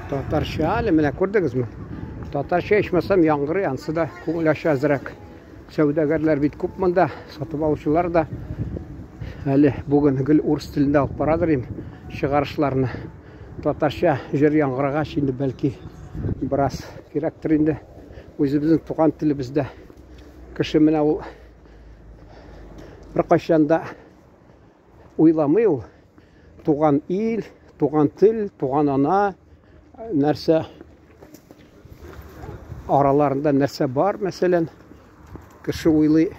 Татарша әлі міне көрдіңізме? Татарша ішмесем яңғыры ансы да көңіл аша азырақ. Сәудагерлер бит көп мұнда, сатып алушылар да әлі бүгін гіл орыс тілінде алып барадыр ем шығарышыларына. Татарша жер яңғырыға şimdi бәлки біраз керектір енді. Өзіміздің туған тілі бізде кіші міне ол бір қашанда ойламай ол туған ел, туған тіл, туған ана нәрсе араларында нәрсе бар, мәселен кіші ойлай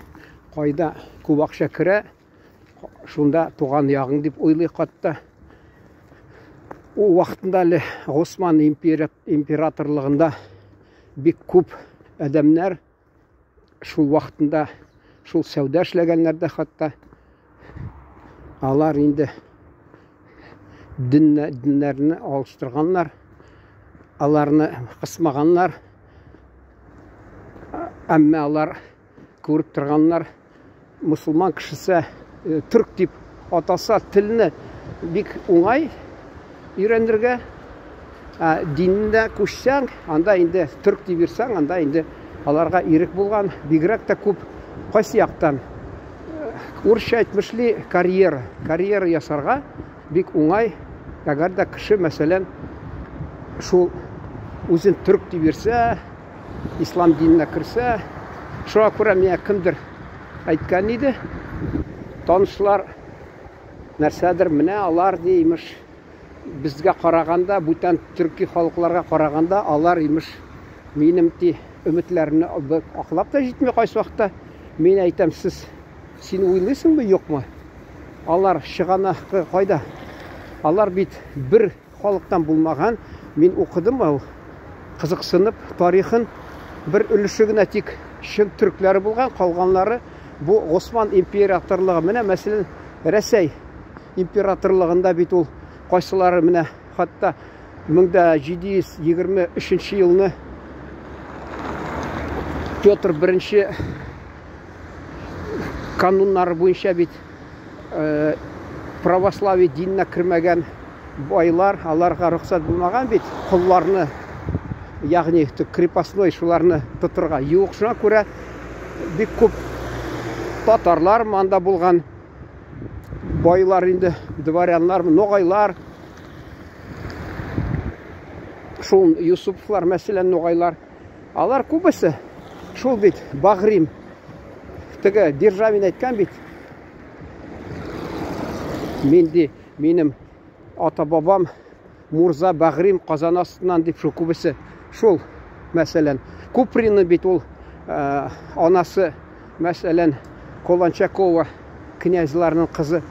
қайда көп ақша кіре, шунда туған яғың деп ойлай қатты. Ол уақытында әлі Осман императорлығында бек көп әдәмнәр шул уақытында шул сәуда эшләгәннәрдә хатта алар инде диннәрне алыштырганнар, аларны кысмаганнар, әмма алар күреп торганнар мусулман кешесе түрк дип атаса телне бик уңай өйрәнергә, динне күчсәң, анда инде түрк дип бирсәң, анда инде аларга ирек булган, бигрәк тә күп кайсы яктан урысча әйтмешли карьера ясарга бик уңай. Әгәр дә кеше мәсәлән шул үзен түрк дип бирсә, ислам диненә керсә, шуңа күрә миңа кемдер әйткән иде, танышлар нәрсәдер менә алар деймеш, безгә караганда, бүтән төрки халыкларга караганда алар имеш минем өметләрне аклап та җитми кайсы вакытта. Мин әйтәм, син уйлыйсыңбы, юкмы? Алар чыганакы кайда? Алар бит бер халыктан булмаган. Мин укыдым ул кызыксынып тарихын, бер өлеше генә тик шин төркләре булган, калганлары бу Осман императорлыгы. Менә мәсәлән Рәсәй императорлыгында бит ул кайсылары менә хатта 1723 елны Петр I кануннары буенча бит православие диненә кірмәгән байлар, аларга рөхсәт булмаган бит кулларны, ягъни крепостной шуларны тотырга. Юк, шуңа күрә бик күп татарлар манда булган, байлар инде, дворяннар, ноғайлар, шул Юсуповлар, мәсәлән, ноғайлар, алар күбесе шул бит Бағрим, теге Державин әйткән бит. Минем ата-бабам Мурза Бағрим Казан астынан дип шул күбесе. Шул мәсәлән Куприна бит ул анасы мәсәлән Колончакова князьларның кызы.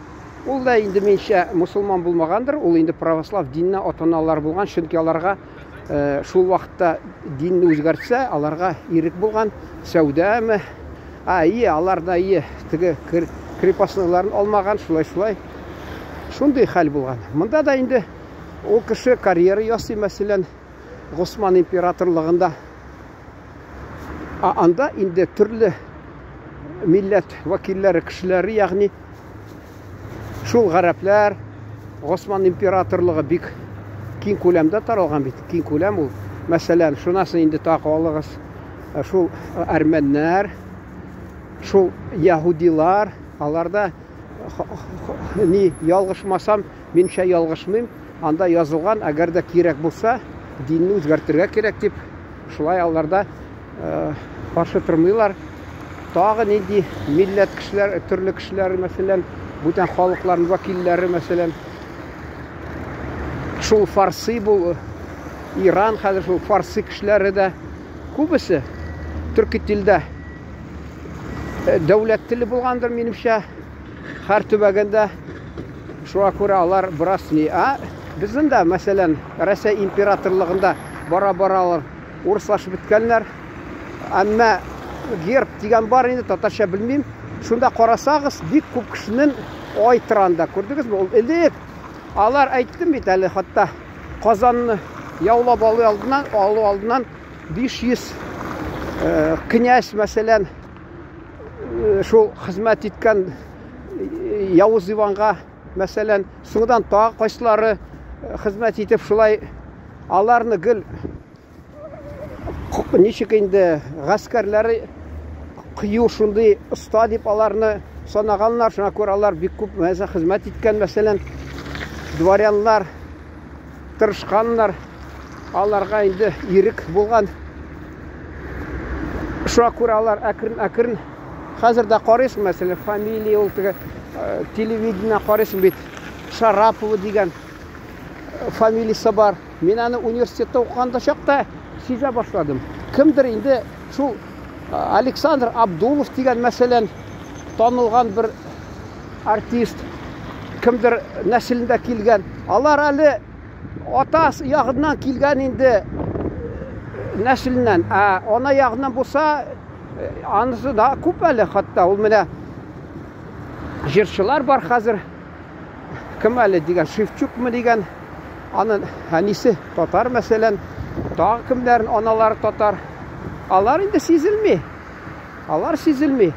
Ул да инде менчә мусулман булмагандыр, ул инде православ диненә атаналар булган, чөнки аларга шул вакытта динне үзгәртсә, аларга ирек булган сәүдәме, алар да теге крепостныйларын алмаган, шулай. Шундый хәл булган. Монда да инде ул кеше карьера ясый, мәсәлән, Осман императорлыгында. Анда инде төрле милләт вәкилләре, кешеләре, ягъни шул гарәпләр, Осман императорлыгы бик киң күләмдә таралган бит. Киң күләм ул. Мәсәлән, шунасын инде тагы алыгыз. Шул әрмәннәр, шул яһудилар, аларда ни ялгышмасам, минчә ялгышмыйм, анда язылган, әгәр дә кирәк булса, динне үзгәртергә кирәк дип, шулай аларда каршы тормыйлар. Тагы нинди милләт кешеләр, төрле кешеләр, мәсәлән, бүтән халыкларның вәкилләре, мәсәлән, шул фарсы бу Иран, хәзер шул фарсы кешеләре дә күбесе төрки телдә дәүләт теле булгандыр, минемчә, һәр төбәгендә. Шуңа күрә алар бераз безнең дә, мәсәлән, Рәсәй императорлыгында бара-бара алар урыслашып беткәннәр. Әмма герб дигән бар инде, татарча белмим. Шунда карасагыз, бик күп кешенең ай торанда, күрдегезме? Ул элек алар әйттем бит әле, хатта Казанны яулап алу алдыннан 500 князь, мәсәлән, шул хезмәт иткән Явыз Иванга, мәсәлән, соңдан тагы кайсылары хезмәт итеп шулай аларны гел ничек инде гаскәрләре кыю шундый оста дип аларны санаганнар. Шуңа күрә алар бик күп мәзә хезмәт иткән. Мәсәлән, дворяннар тырышканнар, аларга инде ирек булган. Шуңа күрә алар әкрен хәзер дә карыйсың, мәсәлән, фамилия ул телевидение карыйсың бит. Шарапова дигән фамилиясе бар. Мин аны университетта укыганда чакта сизә башладым. Кемдер инде шул Александр Абдулов дигән, мәсәлән, танылган бер артист, кемдер нәселендә килгән. Алар әле атасы ягыннан килгән инде нәселеннән. Ана ягыннан булса, анысы да күп әле, хатта ул менә җырчылар бар хәзер. Кем әле дигән, Шевчукмы дигән, аның әнисе татар, мәсәлән, тагы кемнәрнең аналары татар. Алар инде сизелми. Алар сизелми.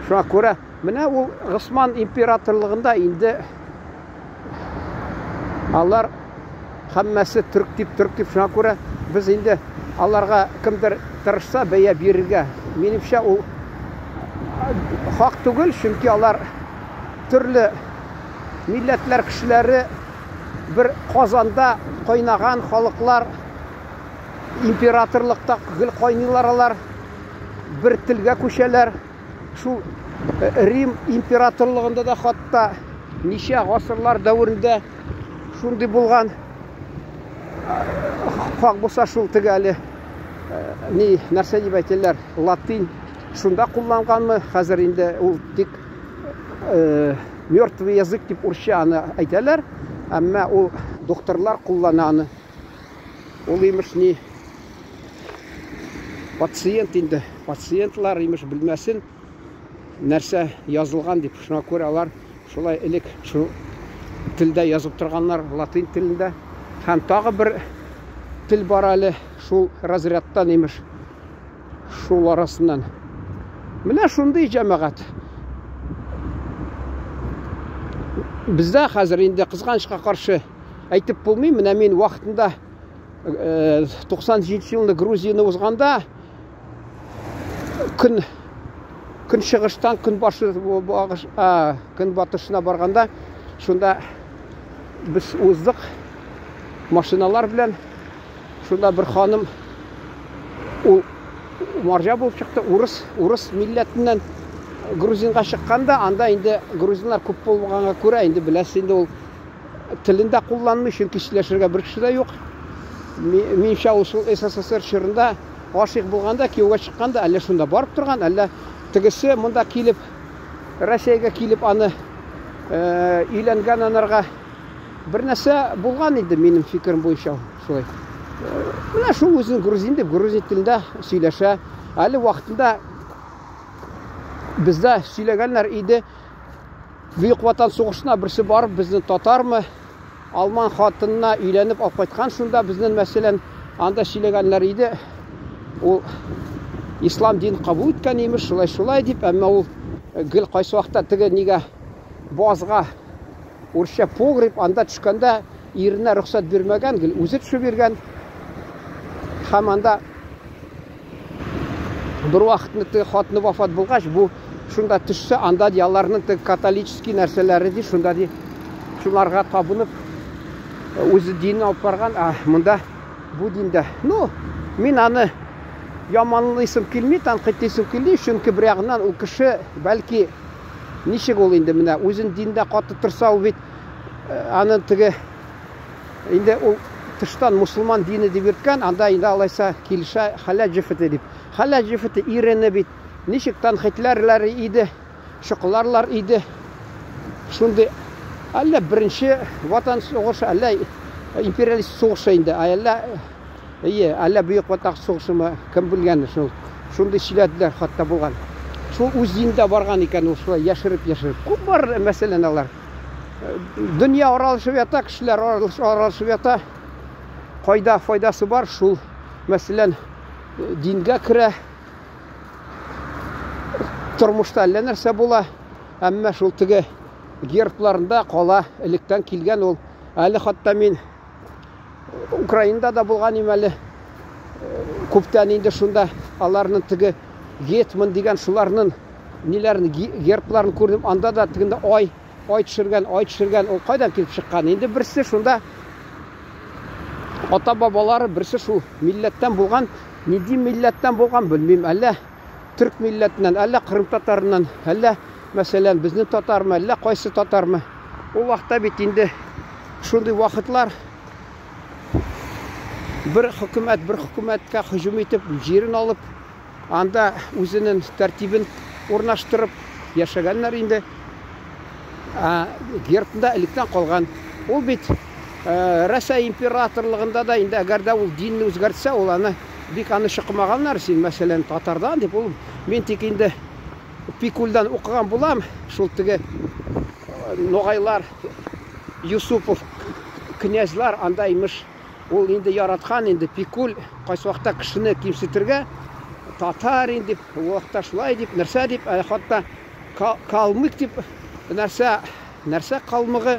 Шуңа күрә менә ул Госман императорлыгында инде алар һәммәсе түрк дип. Шуңа күрә без инде аларга кемдер тырышса бәя бирергә. Минемчә ул хак түгел, чөнки алар төрле милләтләр кешеләре бер Казанда кайнаган халыклар, императорлыкта гел кайныйлар алар, бер телгә күчәләр. Шул Рим императорлыгында да хатта ничә гасырлар дәврендә шундый булган. Хак булса шул тегәле нәрсә дип әйтәләр, латин шунда кулланганмы? Хәзер инде ул тик мертвый язык дип урысча аны әйтәләр, әмма ул докторлар куллана аны. Ул имеш ни пациент инде, пациентлар имеш белмәсен нәрсә язылган дип. Шуңа күрә алар шулай элек шул телдә язып торганнар, латин телендә. Һәм тагы бер тел бар әле шул разрядтан имеш, шул арасыннан. Менә шундый җәмәгать. Бездә хәзер инде кызганычка каршы әйтеп булмый. Менә мин вакытында 97 елда Грузияны узганда көнчыгыштан көнбатышына барганда, шунда без уздык машиналар белән. Шунда бер ханым, ул марҗа булып чыкты, урыс милләтеннән грузинга чыкканда, анда инде грузиннар күп булганга күрә, инде беләсез, инде ул телендә кулланмый, чөнки сөйләшергә бер кеше дә юк. Минчә ул СССР чорында гашыйк булганда, кияүгә чыкканда, әллә шунда барып торган, әллә тегесе монда килеп, Россиягә килеп аны өйләнгән анарга бер нәрсә булган инде, минем фикерем буенча шулай. Менә шул үзен грузин дип, грузин телендә сөйләшә. Әле вакытында бездә сөйләгәннәр иде. Бөек Ватан сугышына берсе барып, безнең татармы, алман хатынына өйләнеп алып кайткан, шунда безнең мәсәлән анда сөйләгәннәр иде. Ул ислам дин кабул иткән имеш, шулай дип, әмма ул гел кайсы вакытта теге нигә базга урысча погреб анда төшкәндә иренә рөхсәт бирмәгән, гел үзе төшеп биргән. Һәм анда бер вакытны теге хатыны вафат булгач, бу шунда төшсә, анда аларның теге католический нәрсәләре ди, шунда ди, шуларга табынып үзе динне алып барган. Монда бу диндә. Мин аны яманлыйсым килми, тәнкыйтьлисем килми, чөнки бер ягыннан ул кеше бәлки ничек ул инде менә үзен диндә каты торса, ул бит аны теге инде ул тыштан мусулман дине дип йөрткән, анда инде алайса килешә халал җифете дип. Халал җифете ирене бит ничек тәнкыйтьләр иде, шоколарлар иде. Шундый әллә беренче ватан сугышы, әллә империалист сугышы инде, әллә бөек ватан сугышымы, кем белгән, шундый сөйләделәр хатта булган. Шул үз динендә барган икән, ул шулай яшереп. Күп бар мәсәлән алар. Дөнья аралашып ята, кешеләр аралашып ята. Кайда файдасы бар? Шул мәсәлән дингә керә. Тормышта әллә нәрсә була. Әмма шул теге гербларында кала электән килгән ул. Әле хатта мин Украинада да булган имәле. Күптән инде шунда аларның теге гетман дигән шуларның ниләрне гербларын күрдем. Анда да тегендә ай төшергән, ул кайдан килеп чыккан? Инде берсе шунда ата бабалары берсе шул милләттән булган, нинди милләттән булган белмим, әллә түрк милләтеннән, әллә кырым татарыннан, әллә мәсәлән безнең татармы, әллә кайсы татармы. Ул вакытта бит инде шундый вакытлар bir хөкүмәткә һөҗүм итеп, җирен алып, анда үзенең тәртибен урнаштырып яшәгәннәр инде. Гербтә электән калган. Ул бит Россия императорлыгында да инде әгәр дә ул динне үзгәртсә, ул аны бик аны чыкмаганнар, син мәсәлән татардан дип, ул мен тик инде Пикульдан укыган булам, шул теге ногайлар, Юсупов князьлар анда имеш. Ул инде яраткан инде Пикуль кайсы вакытта кешене кимсетергә, татар инде вакытта шулай дип, нәрсә дип, хатта калмык дип, нәрсә калмыгы,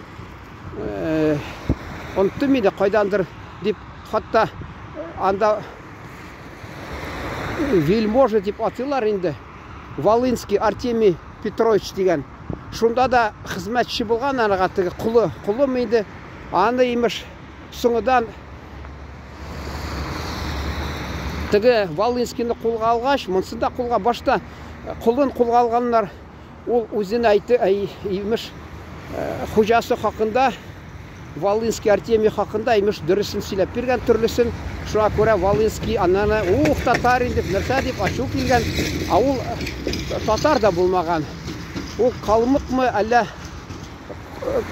онтым иде кайдандыр дип, хатта анда Вельможа дип атылар инде. Волынский Артемий Петрович дигән. Шунда да хезмәтче булган, анага теге кулы иде. Аны имеш соңыдан теге Волынскийны кулга алгач, монсы да кулга башта кулын кулга алганнар. Ул үзен әйтте, имеш хуҗасы хакында, Волынский Артемий хакында имеш дөресен сөйләп биргән төрлесен. Шуңа күрә Волынский аннаны татар дип, нәрсә дип ачу килгән. Ул татар да булмаган. Ул калмыкмы, әллә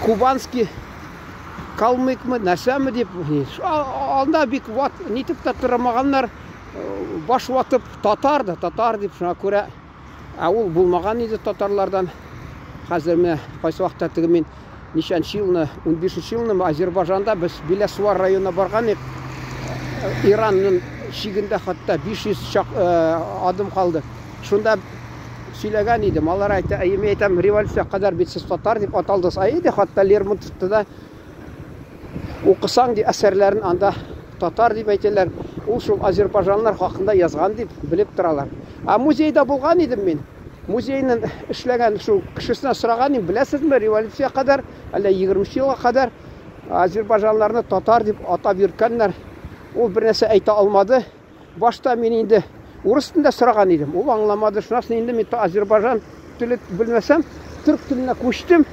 кубанский калмыкмы, нәрсәме дип, анда бик нитеп тә тормаганнар. Баш ватып татар дип, шуңа күрә ул булмаган иде татарлардан. Хәзер менә кайсы вакытта теге мин ничәнче елны, 15нче елны Азербайҗанда без Биләсуар районына барган идек. Иранның шигендә хатта 500 адым калды. Шунда сөйләгән идем. Алар әйтә, мен әйтәм, революция кадәр бит сез татар дип аталдыгыз. Иде хатта Лермонтовта укысаң ди әсәрләрен анда татар дип әйтәләр. Ул шул азербайҗанлар хакында язган дип белеп торалар. Музейда булган идем мин. Музейның эшләгән шул кешесенә сораган идем, беләсезме, революция кадәр, әллә 20 елга кадәр азербайҗанларны татар дип атап йөргәннәр. Ул бер нәрсә әйтә алмады. Башта мин инде урыс телендә сораган идем. Ул аңламады. Шунасын инде мин Азербайҗан телен белмәсәм, түрк теленә күчтем.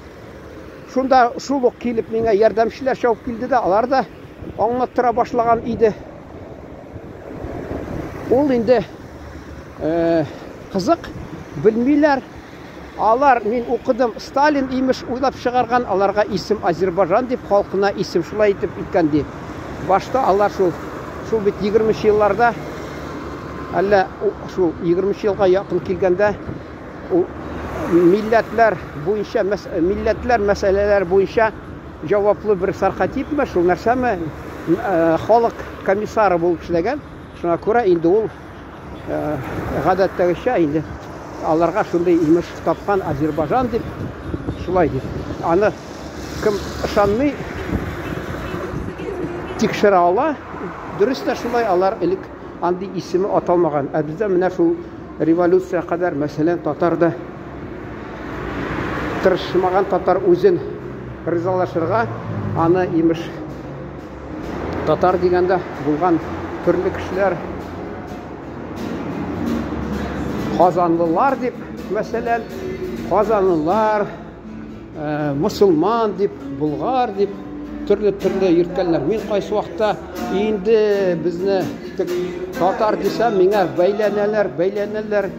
Шунда шул ук килеп миңа ярдәмчеләр чабып килде дә, алар да аңлаттыра башлаган иде. Ул инде кызык, белмиләр. Алар мин укыдым, Сталин имеш уйлап чыгарган, аларга исем Азербайҗан дип, халкына исем шулай итеп иткән дип. Башта алар шул бит 20 елларда, әллә шул 20 елга якын килгәндә, милләтләр мәсьәләләр буенча җаваплы бер Сархатипме, шул нәрсәме, халык комиссары булып эшләгән. Шуңа күрә инде ул гадәттәгечә инде аларга шундай имеш тапкан Азербайҗан дип, шулай дип. Аны кем ышанмый тикшерә ала, дөрес тә шулай, алар элек андый исеме аталмаган. Бездә менә шул революция кадәр, мәсәлән, татарда тырышмаган татар үзен ризалашырга, аны имеш татар дигәндә булган төрле кешеләр, Казанлылар дип, мәсәлән, Казанлылар, мусулман дип, булгар дип, төрле йөрткәннәр. Мин кайсы вакытта инде безне татар дисәм, миңа бәйләнәләр,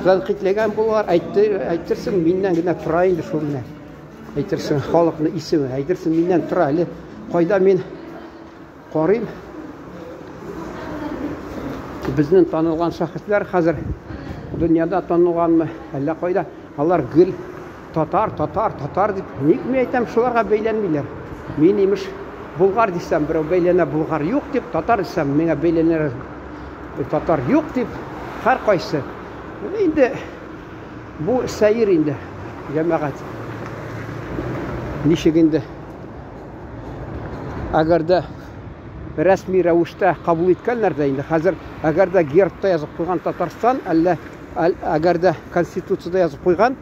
тәнкыйтьләгән булар, әйтерсең миннән генә тора инде шул менә. Әйтерсең халыкны исеме, әйтерсең миннән тора, әле кайда мин карыйм. Безнең танылган шәхесләр хәзер дөньяда танылганмы, әллә кайда? Алар гел татар дип, ник мен әйтәм, шуларга бәйләнмиләр. Мин имеш булгар дисәм, берәү бәйләнә, булгар юк дип, татар дисәм, миңа бәйләнә, татар юк дип, һәр кайсы. Инде бу сәер инде, җәмәгать. Ничек инде? әгәрдә рәсми рәвештә кабул иткәннәр дә инде. Хәзер әгәрдә гербта язып куйган Татарстан, әллә әгәрдә конституцияда язып куйган,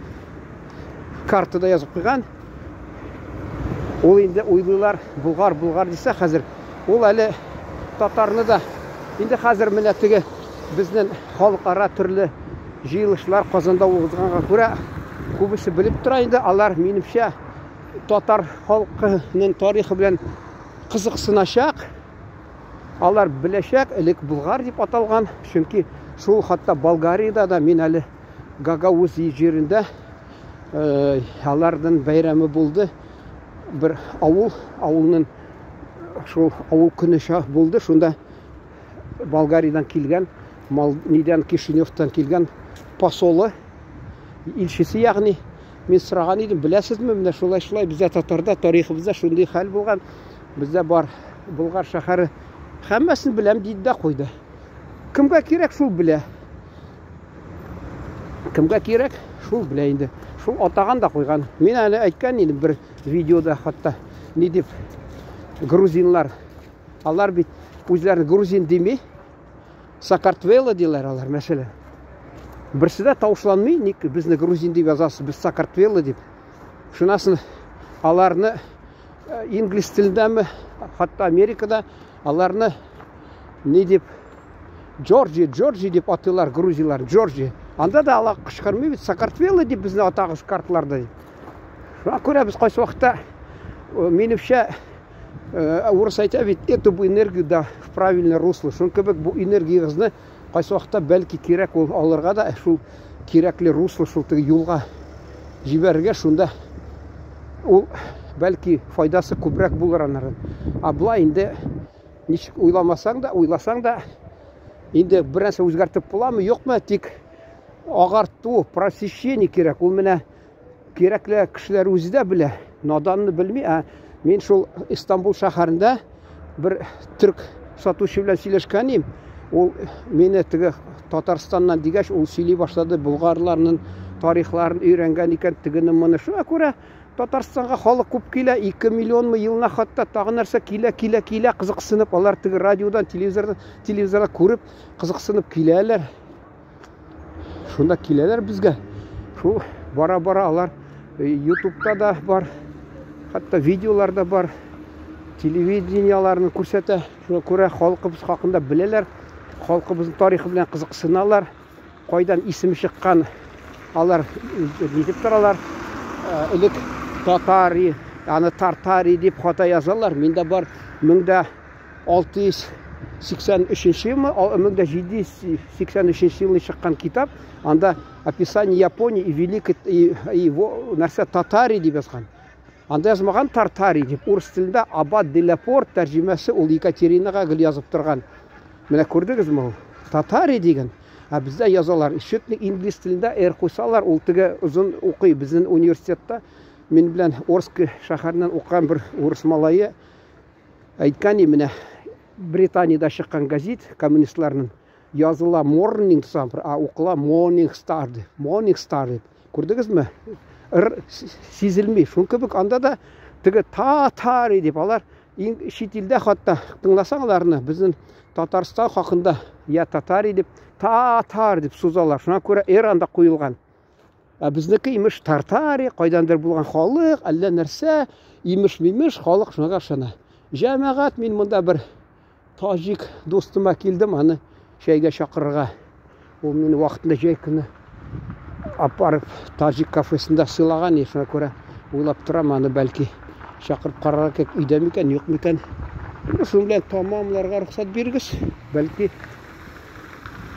картада язып куйган, ул инде уйлыйлар Булгар дисә хәзер, ул әле татарны да инде хәзер менә теге безнең халыкара төрле җыелышлар Казанда узганга күрә күбесе белеп тора инде. Алар минемчә татар халкының тарихы белән кызыксыначак. Алар беләчәк, элек Булгар дип аталган, чөнки шул хатта Болгариядә да мин әле Гагаузы җирендә аларның бәйрәме булды. Бер авылның шул авыл көне булды. Шунда Болгариядән килгән, Нидән Кишиневтан килгән посолы, илчесе ягъни, мин сораган идем, беләсезме, менә шулай бездә татарда тарихыбызда шундый хәл булган. Бездә бар Булгар шәһәре, һәммәсен беләм диде дә куйды. Кемгә кирәк шул белә? Кемгә кирәк шул белә инде. Шул атаган да куйган. Мин әле әйткән идем бер видеода, хатта ни дип грузинлар, алар бит үзләрен грузин дими, Сакартвело диләр алар, мәсәлән. Берсе дә тавышланмый, ник безне грузин дип язасыз, без Сакартвело дип. Шунасын аларны инглиз телендәме, хатта Америкада аларны ни дип Джорджи дип атыйлар грузилар, Джорджи. Анда да алар кычкырмый бит, Сакартвело дип безне атагыз картларда дип. Шуңа күрә без кайсы вакытта минемчә урыс әйтә бит, эту бу энергию да в правильное русло. Шуң кебек бу энергияны кайсы вакытта бәлки кирәк ул алырга да, шул кирәкле русло, шул теге юлга җибәрергә, шунда ул бәлки файдасы күбрәк булыр аннан. Булай инде ничек уйламасаң да, уйласаң да, инде бернәрсә үзгәртеп буламы, юкмы, тик агарту, просвещение кирәк. Ул менә кирәкле кешеләр үзе дә белә, наданны белми. Мин шул Истанбул шәһәрендә бер төрк сатучы белән сөйләшкән идем. Ул мине теге Татарстаннан дигәч, ул сөйли башлады, Булгарларның тарихларын өйрәнгән икән, тегене моны. Шуңа күрә Татарстанга халык күп килә, 2 миллионмы елына хатта тагы нәрсә килә, кызыксынып, алар теге радиодан, телевизорда күреп, кызыксынып киләләр. Шунда киләләр безгә. Шул бара-бара алар YouTube'та да бар, хатта видеоларда бар, телевиденияларны күрсәтә. Шуңа күрә халкыбыз хакында беләләр, халкыбызның тарихы белән кызыксыналар, кайдан исеме чыккан алар дип торалар. Элек татари, аны тартари дип хата язалар. Миндә бар 1683 елмы, 1783 елны чыккан китап. Анда описание Японии и великой нәрсә татари дип язган. Анда язмаган тартари дип. Урыс телендә Аббат де Лапорт тәрҗемәсе ул Екатеринага гел язып торган. Менә күрдегезме ул? Татари дигән. Бездә язалар. Ишетник инглиз телендә куйсалар, ул теге узын укый безнең университетта. Мин белән Орск шәһәреннән укыган бер урыс малае әйткән, менә Британиядә чыккан газет коммунистларның языла Morning Star, укыла Morning Star дип. Күрдегезме? Сизелми. Шуң кебек анда да теге татари дип алар чит илдә хатта тыңласаңларны безнең Татарстан хакында я татари дип, татар дип сузалар. Шуңа күрә анда куелган. Безнеке имеш тартари, кайдандыр булган халык, әллә нәрсә, имеш халык шуңа ышана. Җәмәгать, мин монда бер таҗик достыма килдем, аны чәйгә чакырырга. Ул мине вакытында җәй көне апарып таҗик кафесында сыйлаган, шуңа күрә уйлап торам, аны бәлки чакырып карарга кирәк, өйдә микән, юк микән. Шуң белән тамамларга рөхсәт бирегез. Бәлки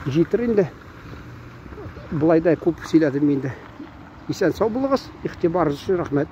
җитер инде. Булай да күп сөйләдем инде. Исән сау булыгыз, игътибарыгыз өчен рәхмәт.